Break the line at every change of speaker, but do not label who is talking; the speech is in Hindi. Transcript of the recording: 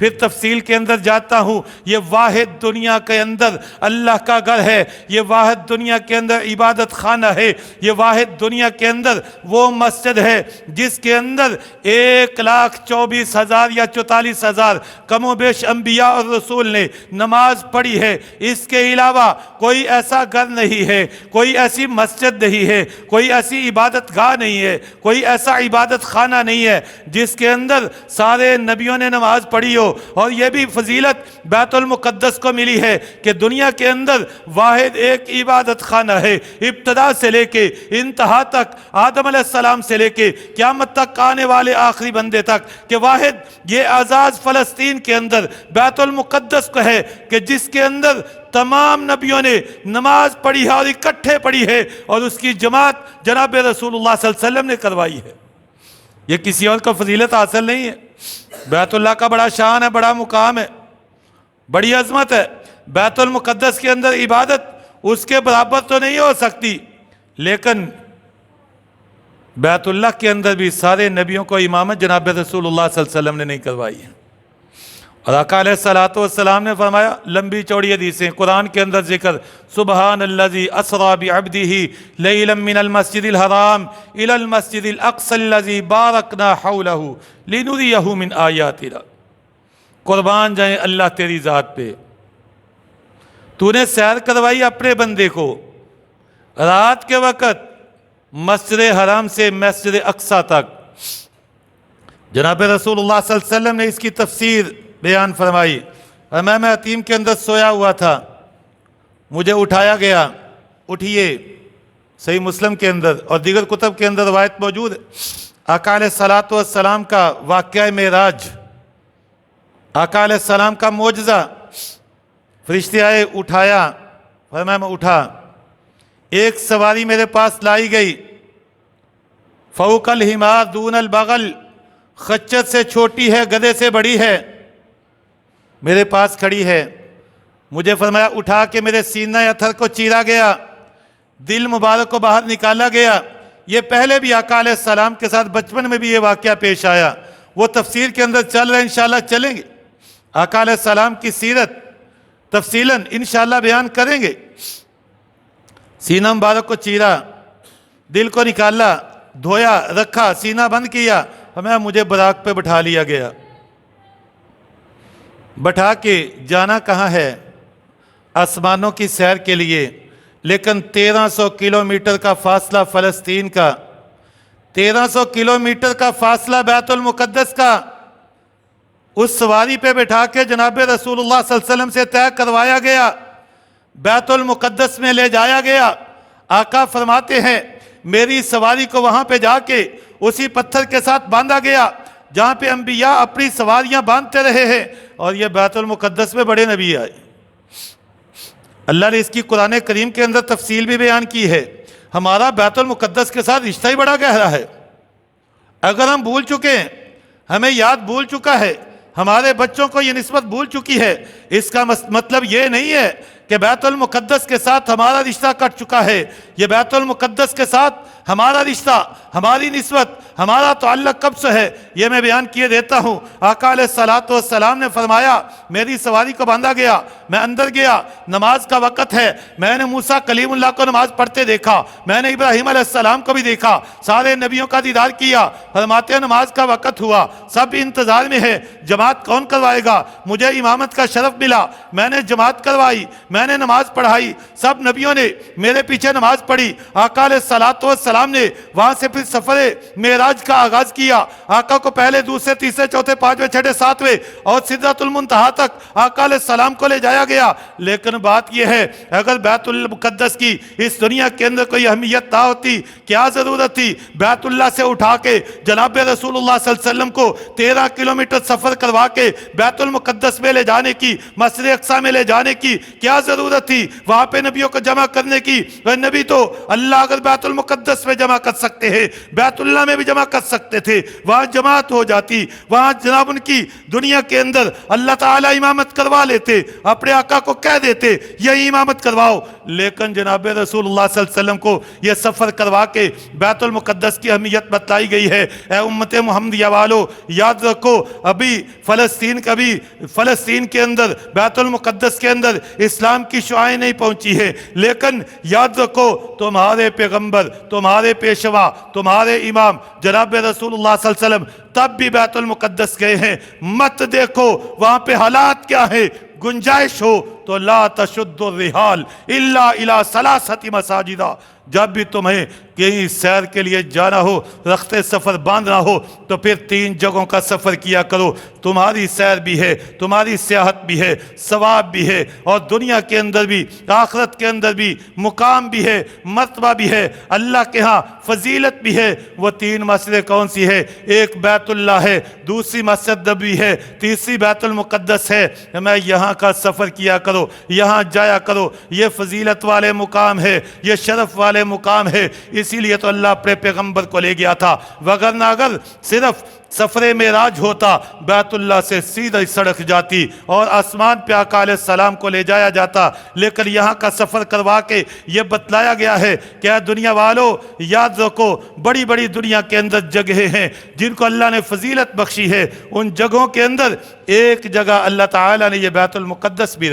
फिर तफसील के अंदर जाता हूँ। ये वाहिद दुनिया के अंदर अल्लाह का घर है, ये वाहिद दुनिया के अंदर इबादत खाना है, ये वाहिद दुनिया के अंदर वो मस्जिद है जिसके अंदर 1,24,000 या 44,000 कमोबेश अंबिया और रसूल ने नमाज पढ़ी है। इसके अलावा कोई ऐसा घर नहीं है, कोई ऐसी मस्जिद नहीं है, कोई ऐसी इबादत गाह नहीं है, कोई ऐसा इबादत खाना नहीं है जिसके अंदर सारे नबियों ने नमाज पढ़ी हो। और यह भी फजीलत बैतुल मुक़द्दस को मिली है कि दुनिया के अंदर वाहिद एक इबादत खाना है, इब्तदा से लेके इंतहा तक, आदम अलैहिस्सलाम से लेके क़यामत तक आने वाले आखिरी बंदे तक, कि वाहिद ये आज़ाद फ़लस्तीन के अंदर बैतुल मुक़द्दस को है कि जिसके अंदर तमाम नबियों ने नमाज पढ़ी है और इकट्ठे पढ़ी है, और उसकी जमात जनाब रसूलुल्लाह सल्लल्लाहु अलैहि वसल्लम ने करवाई है। ये किसी और को फजीलत हासिल नहीं है। बैतुल्लाह का बड़ा शान है, बड़ा मुकाम है, बड़ी अजमत है। बैतुल मुक़द्दस के अंदर इबादत उसके बराबर तो नहीं हो सकती, लेकिन बैतुल्लाह के अंदर भी सारे नबियों को इमामत जनाब रसूलुल्लाह सल्लल्लाहु अलैहि वसल्लम ने नहीं करवाई है। और आका अलैहिस्सलातु वस्सलाम ने फरमाया, लंबी चौड़ी हदीसें, कुरान के अंदर जिक्र, सुबहानल्लज़ी अस्रा बिअब्दिही लैलन मिनल मस्जिदिल हराम इलल मस्जिदिल अक़सल्लज़ी बारकना हौलहू लिनुरियहू मिन आयातिना। कुर्बान जाए अल्लाह तेरी ज़ात पे, तूने सैर करवाई अपने बंदे को रात के वक़्त मस्जिद हराम से मस्जिद अक़सा तक। जनाब रसूलुल्लाह सल्लल्लाहु अलैहि वसल्लम ने इसकी तफसीर बयान फरमाई। और मैं अतीम के अंदर सोया हुआ था, मुझे उठाया गया, उठिए, सही मुस्लिम के अंदर और दीगर कुतब के अंदर रवायत मौजूद है। आका अलैहिस्सलातु वस्सलाम का वाक़या मेराज, आका अलैहिस्सलाम का मोजज़ा, फरिश्ते आए, उठाया, फरमाया मैं उठा, एक सवारी मेरे पास लाई गई, फ़ौकल हिमार दूनल बगल, खच्चर से छोटी है, गधे से बड़ी है, मेरे पास खड़ी है। मुझे फरमाया उठा के मेरे सीना अथर को चीरा गया, दिल मुबारक को बाहर निकाला गया। ये पहले भी आका अलैहिस्सलाम के साथ बचपन में भी ये वाक़या पेश आया, वो तफसीर के अंदर चल रहा है, इंशाअल्लाह चलेंगे। आका अलैहिस्सलाम की सीरत तफसीलन इंशाअल्लाह बयान करेंगे। सीना मुबारक को चीरा, दिल को निकाला, धोया, रखा, सीना बंद किया, हमें मुझे बराक पे बैठा लिया गया। बैठा के जाना कहाँ है? आसमानों की सैर के लिए। लेकिन 1300 किलोमीटर का फासला फ़लस्तीन का, 1300 किलोमीटर का फासला बैतुल मुक़द्दस का, उस सवारी पे बैठा के जनाब रसूलुल्लाह सल्लल्लाहु अलैहि वसल्लम से तय करवाया गया, बैतुल मुक़द्दस में ले जाया गया। आका फरमाते हैं मेरी सवारी को वहाँ पे जाके उसी पत्थर के साथ बांधा गया जहाँ पे अंबिया अपनी सवारियाँ बांधते रहे हैं, और ये बैतुल मुक़द्दस में बड़े नबी आए। अल्लाह ने इसकी कुरान करीम के अंदर तफसील भी बयान की है। हमारा बैतुल मुक़द्दस के साथ रिश्ता ही बड़ा गहरा है। अगर हम भूल चुके हैं, हमें याद भूल चुका है, हमारे बच्चों को ये निस्बत भूल चुकी है, इसका मतलब ये नहीं है कि बैतुल मुक़द्दस के साथ हमारा रिश्ता कट चुका है। ये बैतुल मुक़द्दस के साथ हमारा रिश्ता, हमारी निस्बत, हमारा ताल्लुक़ कब से है, ये मैं बयान किए देता हूँ। आका अलैहिस्सलातु वस्सलाम ने फरमाया मेरी सवारी को बांधा गया, मैं अंदर गया, नमाज का वक़्त है, मैंने मूसा कलीमुल्लाह को नमाज पढ़ते देखा, मैंने इब्राहीम अलैहिस्सलाम को भी देखा, सारे नबियों का दीदार किया। फरमाते नमाज का वक़्त हुआ, सब इंतज़ार में है, जमात कौन करवाएगा? मुझे इमामत का शरफ मिला, मैंने जमात करवाई, मैंने नमाज पढ़ाई, सब नबियों ने मेरे पीछे नमाज पढ़ी। आका अलैहिस्सलातु वस्सलाम ने वहां से फिर सफर मेराज का आगाज किया। आका को पहले, दूसरे, तीसरे, चौथे, पांचवें, छठे, सातवें और सिदरतुल मुंतहा तक आका अलैहिस्सलाम को ले जाया गया। लेकिन बात यह है, अगर बैतुल मुक़द्दस की इस दुनिया के अंदर कोई अहमियत ना होती, क्या जरूरत थी बैतुल्लाह से उठा के जनाब रसूलुल्लाह सल्लल्लाहु अलैहि वसल्लम को 13 किलोमीटर सफर करवा के बैतुल मुक़द्दस में ले जाने की, मस्जिद अक़सा में ले जाने की क्या जरूरत थी? वहां पे नबियों को जमा करने की। वह नबी तो अल्लाह अगर बैतुल मुक़द्दस मुकद्दस में जमा कर सकते हैं, बैतुल्लाह में भी जमा कर सकते थे, वहाँ जमात हो जाती, वहाँ जनाब उनकी दुनिया के अंदर अल्लाह ताला इमामत करवा लेते, अपने आका को कह देते यही इमामत करवाओ। लेकिन जनाब रसूलुल्लाह सल्लल्लाहु अलैहि वसल्लम को यह सफ़र करवा के बैतुल मुकद्दस की अहमियत बतलाई गई है। ए उम्मत मुहम्मदिया वालो, याद रखो अभी फ़लस्तीन के अंदर बैतुल मुकद्दस के अंदर इस्लाम की शुआएं नहीं पहुंची है, लेकिन याद रखो तुम्हारे पैगंबर, तुम्हारे पेशवा, तुम्हारे इमाम जनाब रसूलुल्लाह सल्लल्लाहु अलैहि वसल्लम तब भी बैतुल मुकद्दस गए हैं। मत देखो वहां पे हालात क्या है, गुंजाइश हो तो ला तशुद्दु रिहाल इल्ला इला सलासति मसाजिदा, जब भी तुम्हें कहीं सैर के लिए जाना हो, रखते सफ़र बांधना हो, तो फिर 3 जगहों का सफ़र किया करो। तुम्हारी सैर भी है, तुम्हारी सियाहत भी है, सवाब भी है, और दुनिया के अंदर भी आखिरत के अंदर भी मुकाम भी है, मर्तबा भी है, अल्लाह के यहाँ फजीलत भी है। वो 3 मस्जिदें कौन सी है? एक बैतुल्लाह है, दूसरी मस्जिद नबवी है, तीसरी बैतुल मुकद्दस है। मैं यहाँ का सफ़र किया करो, यहाँ जाया करो, ये फजीलत वाले मुकाम है, ये शरफ वाले मुकाम है। इसीलिए तो अल्लाह अपने पैगंबर को ले गया था, वगरना अगर सिर्फ सफ़रे मेराज होता, बैतुल्लाह से सीधी सड़क जाती और आसमान पे आका अलैहिस्सलाम को ले जाया जाता। लेकिन यहाँ का सफ़र करवा के ये बतलाया गया है कि दुनिया वालों याद रखो, बड़ी बड़ी दुनिया के अंदर जगहें हैं जिनको अल्लाह ने फजीलत बख्शी है। उन जगहों के अंदर एक जगह अल्लाह ताला ने ये बैतुल मुकद्दस भी